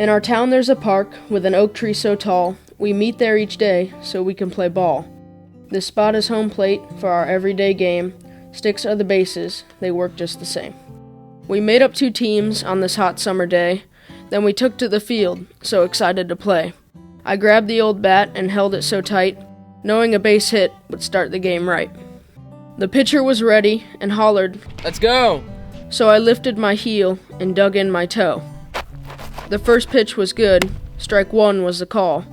In our town there's a park with an oak tree so tall, we meet there each day so we can play ball. This spot is home plate for our everyday game. Sticks are the bases, they work just the same. We made up 2 teams on this hot summer day, then we took to the field, so excited to play. I grabbed the old bat and held it so tight, knowing a base hit would start the game right. The pitcher was ready and hollered, "Let's go!" So I lifted my heel and dug in my toe. The first pitch was good, strike 1 was the call,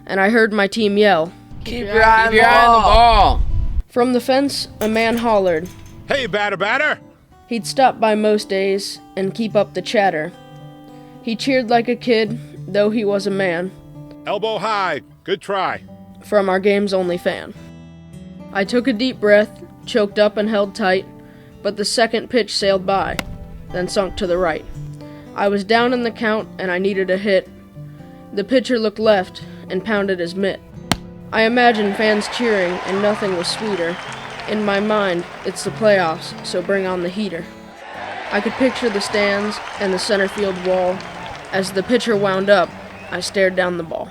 and I heard my team yell, Keep your eye on the ball! From the fence, a man hollered. Hey, batter! He'd stop by most days and keep up the chatter. He cheered like a kid, though he was a man, Elbow high, good try. from our game's only fan. I took a deep breath, choked up and held tight, but the second pitch sailed by, then sunk to the right. I was down in the count and I needed a hit. The pitcher looked left and pounded his mitt. I imagined fans cheering and nothing was sweeter. In my mind, it's the playoffs, so bring on the heater. I could picture the stands and the center field wall. As the pitcher wound up, I stared down the ball.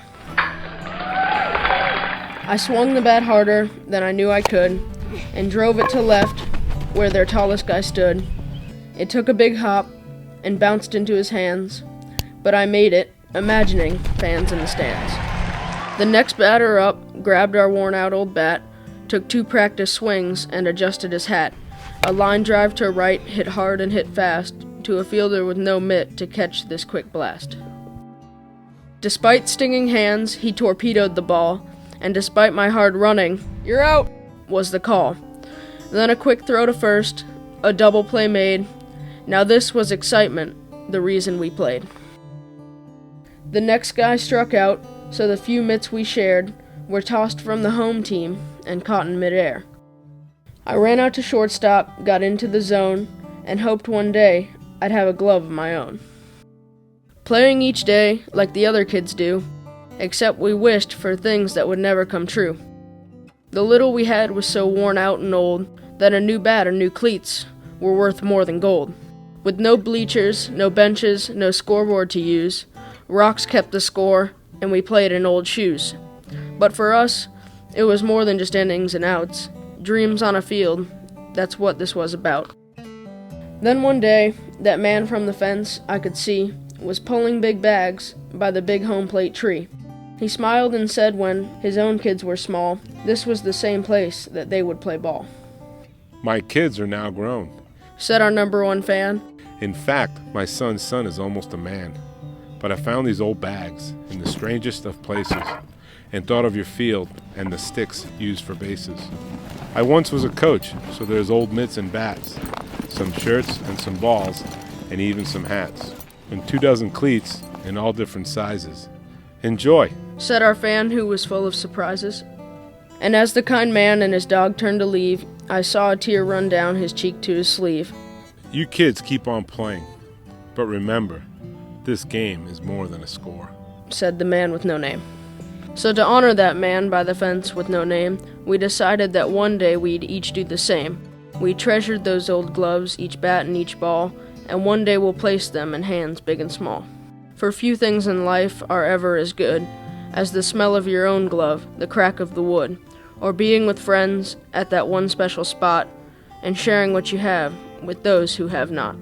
I swung the bat harder than I knew I could and drove it to left where their tallest guy stood. It took a big hop and bounced into his hands, but I made it, imagining fans in the stands. The next batter up grabbed our worn-out old bat, took 2 practice swings and adjusted his hat. A line drive to right hit hard and hit fast to a fielder with no mitt to catch this quick blast. Despite stinging hands, he torpedoed the ball, and despite my hard running, "You're out!" was the call. Then a quick throw to first, a double play made. Now this was excitement, the reason we played. The next guy struck out, so the few mitts we shared were tossed from the home team and caught in midair. I ran out to shortstop, got into the zone, and hoped one day I'd have a glove of my own. Playing each day like the other kids do, except we wished for things that would never come true. The little we had was so worn out and old that a new bat or new cleats were worth more than gold. With no bleachers, no benches, no scoreboard to use, rocks kept the score, and we played in old shoes. But for us, it was more than just innings and outs. Dreams on a field, that's what this was about. Then one day, that man from the fence I could see was pulling big bags by the big home plate tree. He smiled and said when his own kids were small, this was the same place that they would play ball. My kids are now grown. Said our number 1 fan. In fact, my son's son is almost a man. But I found these old bags in the strangest of places and thought of your field and the sticks used for bases. I once was a coach, so there's old mitts and bats, some shirts and some balls, and even some hats, and 24 cleats in all different sizes. Enjoy, said our fan, who was full of surprises. And as the kind man and his dog turned to leave, I saw a tear run down his cheek to his sleeve. You kids keep on playing, but remember, this game is more than a score, said the man with no name. So to honor that man by the fence with no name, we decided that one day we'd each do the same. We treasured those old gloves, each bat and each ball, and one day we'll place them in hands big and small. For few things in life are ever as good as the smell of your own glove, the crack of the wood, or being with friends at that one special spot and sharing what you have with those who have not.